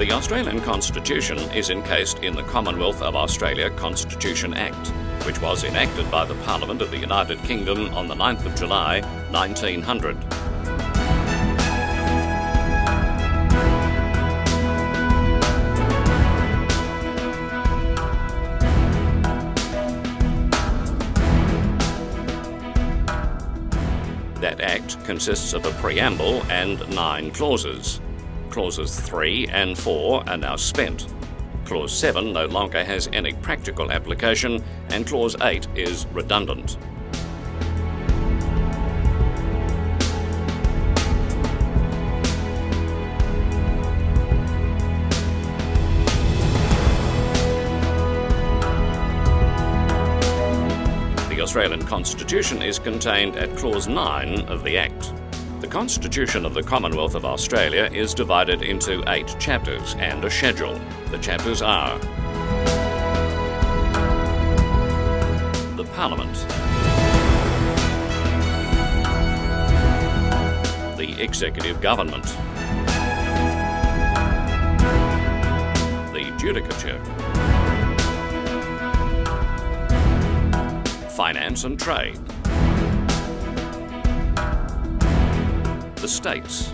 The Australian Constitution is encased in the Commonwealth of Australia Constitution Act, which was enacted by the Parliament of the United Kingdom on the 9th of July, 1900. That Act consists of a preamble and 9 clauses. Clauses 3 and 4 are now spent. Clause 7 no longer has any practical application, and Clause 8 is redundant. The Australian Constitution is contained at Clause 9 of the Act. The Constitution of the Commonwealth of Australia is divided into 8 chapters and a schedule. The chapters are: the Parliament, the Executive Government, the Judicature, Finance and Trade, the States,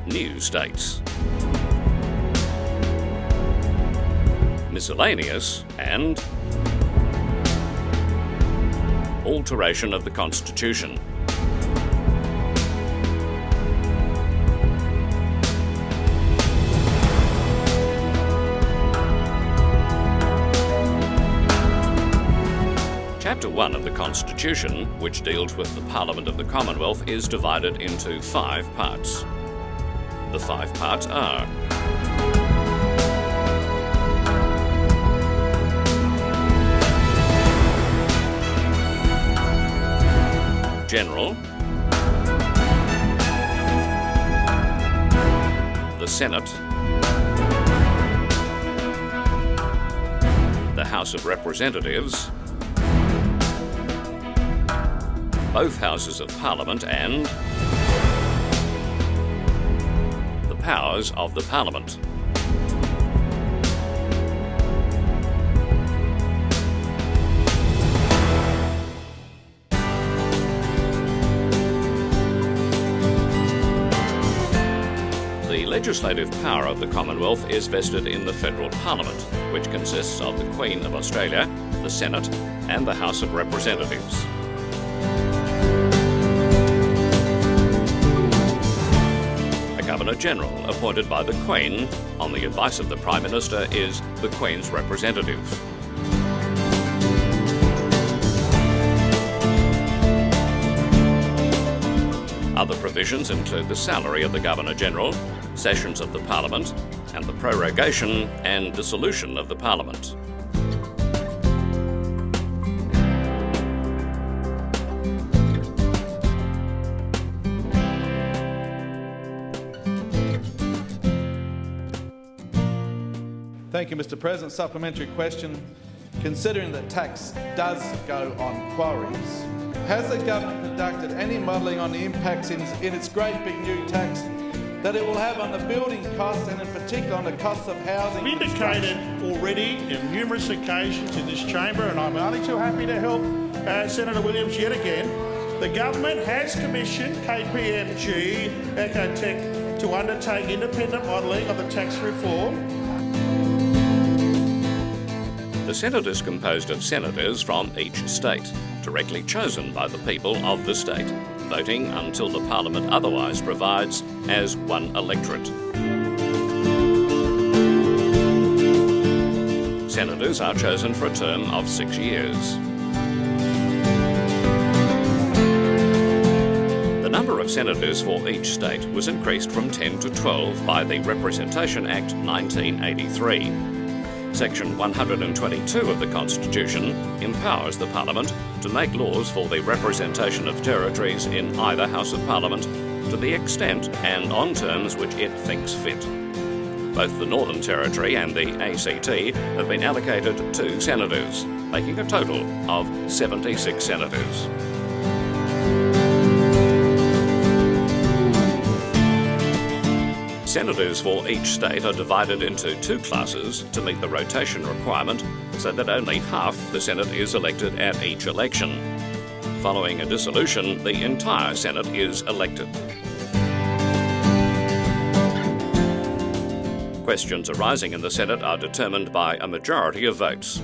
New States, Miscellaneous, and Alteration of the Constitution. Chapter 1 of the Constitution, which deals with the Parliament of the Commonwealth, is divided into 5 parts. The 5 parts are: General, the Senate, the House of Representatives, both Houses of Parliament, and the powers of the Parliament. The legislative power of the Commonwealth is vested in the Federal Parliament, which consists of the Queen of Australia, the Senate, and the House of Representatives. Governor-General, appointed by the Queen, on the advice of the Prime Minister, is the Queen's representative. Other provisions include the salary of the Governor-General, sessions of the Parliament, and the prorogation and dissolution of the Parliament. Thank you, Mr. President. Supplementary question. Considering that tax does go on quarries, has the government conducted any modelling on the impacts in its great big new tax that it will have on the building costs and in particular on the costs of housing? I've indicated already on numerous occasions in this chamber, and I'm only too happy to help Senator Williams yet again, the government has commissioned KPMG Ecotech to undertake independent modelling of the tax reform. The Senate is composed of senators from each state, directly chosen by the people of the state, voting until the Parliament otherwise provides as one electorate. Senators are chosen for a term of 6 years. The number of senators for each state was increased from 10 to 12 by the Representation Act 1983. Section 122 of the Constitution empowers the Parliament to make laws for the representation of territories in either House of Parliament to the extent and on terms which it thinks fit. Both the Northern Territory and the ACT have been allocated 2 senators, making a total of 76 senators. Senators for each state are divided into 2 classes to meet the rotation requirement, so that only half the Senate is elected at each election. Following a dissolution, the entire Senate is elected. Questions arising in the Senate are determined by a majority of votes.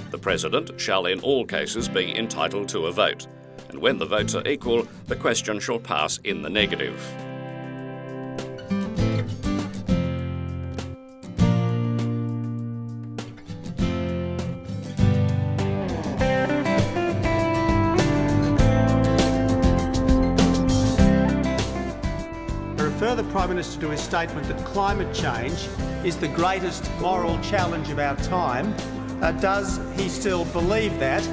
The President shall in all cases be entitled to a vote, and when the votes are equal, the question shall pass in the negative. I refer the Prime Minister to his statement that climate change is the greatest moral challenge of our time. Does he still believe that?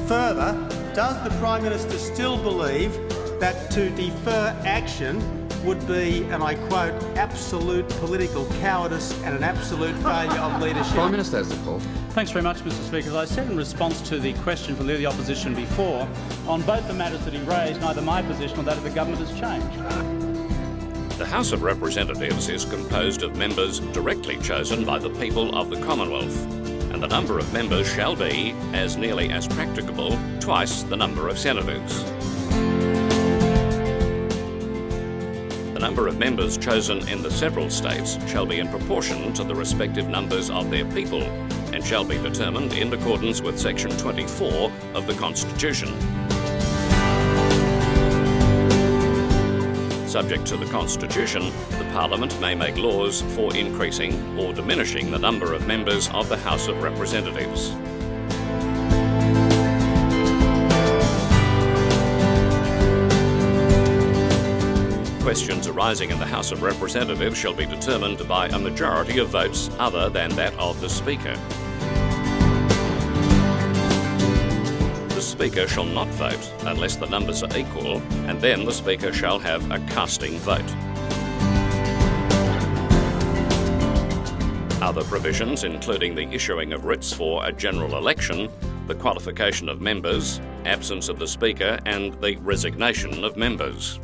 Further, does the Prime Minister still believe that to defer action would be, and I quote, absolute political cowardice and an absolute failure of leadership? Prime Minister has the call. Thanks very much, Mr Speaker. As I said in response to the question from the Leader of the Opposition before, on both the matters that he raised, neither my position or that of the government has changed. The House of Representatives is composed of members directly chosen by the people of the Commonwealth, and the number of members shall be, as nearly as practicable, twice the number of senators. The number of members chosen in the several states shall be in proportion to the respective numbers of their people, and shall be determined in accordance with Section 24 of the Constitution. Subject to the Constitution, the Parliament may make laws for increasing or diminishing the number of members of the House of Representatives. Questions arising in the House of Representatives shall be determined by a majority of votes other than that of the Speaker. The Speaker shall not vote unless the numbers are equal, and then the Speaker shall have a casting vote. Other provisions, including the issuing of writs for a general election, the qualification of members, absence of the Speaker, and the resignation of members.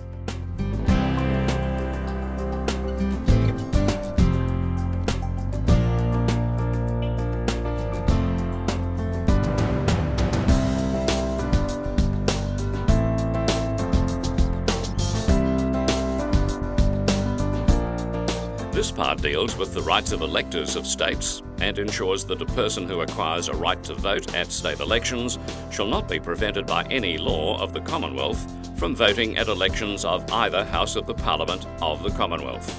This part deals with the rights of electors of states and ensures that a person who acquires a right to vote at state elections shall not be prevented by any law of the Commonwealth from voting at elections of either House of the Parliament of the Commonwealth.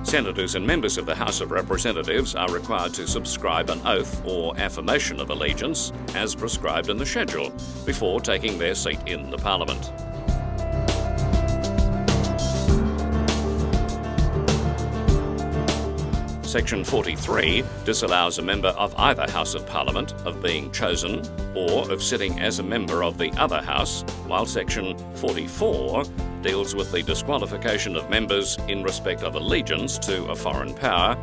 Senators and members of the House of Representatives are required to subscribe an oath or affirmation of allegiance as prescribed in the schedule before taking their seat in the Parliament. Section 43 disallows a member of either House of Parliament of being chosen or of sitting as a member of the other House, while Section 44 deals with the disqualification of members in respect of allegiance to a foreign power,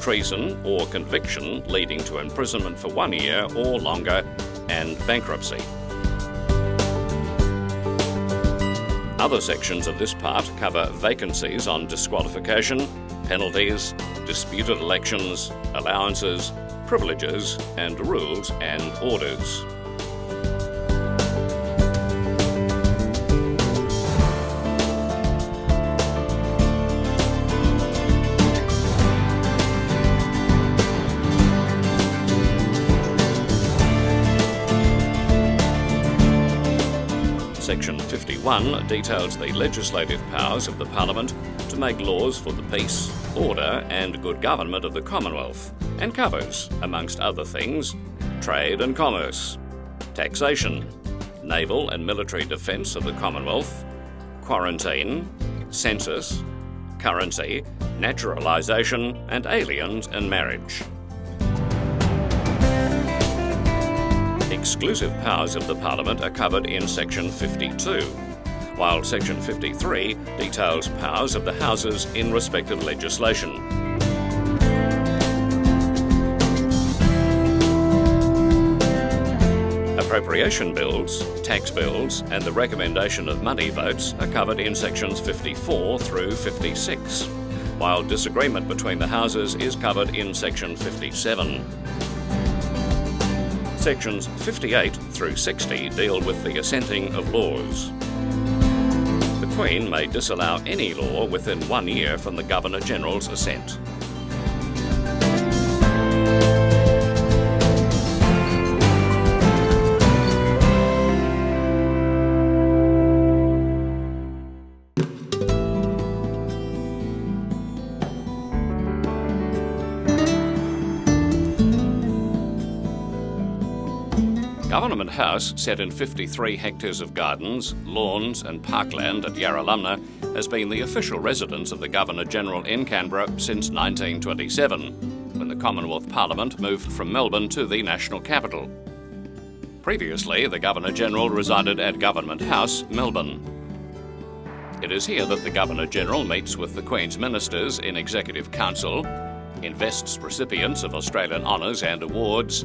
treason or conviction leading to imprisonment for 1 year or longer, and bankruptcy. Other sections of this part cover vacancies on disqualification, penalties, disputed elections, allowances, privileges, and rules and orders. Section 51 details the legislative powers of the Parliament to make laws for the peace, order and good government of the Commonwealth, and covers, amongst other things, trade and commerce, taxation, naval and military defence of the Commonwealth, quarantine, census, currency, naturalisation and aliens and marriage. Exclusive powers of the Parliament are covered in Section 52, while Section 53 details powers of the Houses in respect of legislation. Appropriation bills, tax bills and the recommendation of money votes are covered in sections 54 through 56, while disagreement between the houses is covered in section 57. Sections 58 through 60 deal with the assenting of laws. The Queen may disallow any law within 1 year from the Governor-General's assent. Government House, set in 53 hectares of gardens, lawns and parkland at Yarralumna, has been the official residence of the Governor-General in Canberra since 1927, when the Commonwealth Parliament moved from Melbourne to the national capital. Previously, the Governor-General resided at Government House, Melbourne. It is here that the Governor-General meets with the Queen's ministers in Executive Council, invests recipients of Australian honours and awards,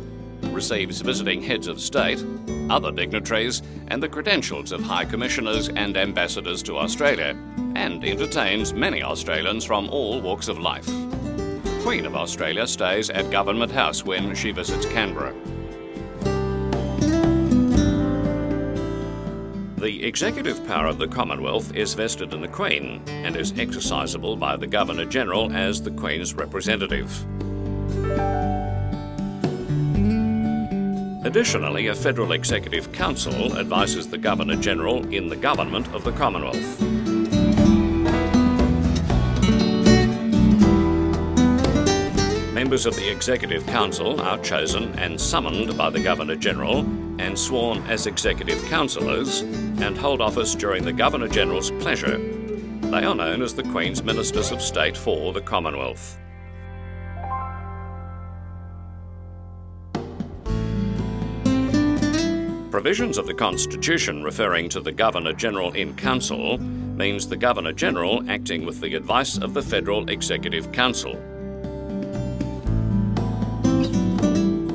receives visiting heads of state, other dignitaries and the credentials of High Commissioners and Ambassadors to Australia, and entertains many Australians from all walks of life. The Queen of Australia stays at Government House when she visits Canberra. The executive power of the Commonwealth is vested in the Queen and is exercisable by the Governor-General as the Queen's representative. Additionally, a Federal Executive Council advises the Governor-General in the government of the Commonwealth. Members of the Executive Council are chosen and summoned by the Governor-General and sworn as Executive Councillors and hold office during the Governor-General's pleasure. They are known as the Queen's Ministers of State for the Commonwealth. Provisions of the Constitution referring to the Governor-General in Council means the Governor-General acting with the advice of the Federal Executive Council.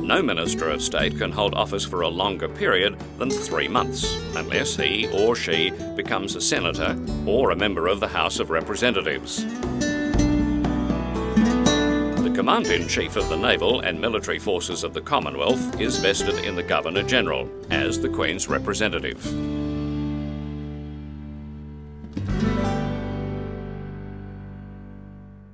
No Minister of State can hold office for a longer period than 3 months, unless he or she becomes a Senator or a member of the House of Representatives. The Command-in-Chief of the Naval and Military Forces of the Commonwealth is vested in the Governor-General as the Queen's representative.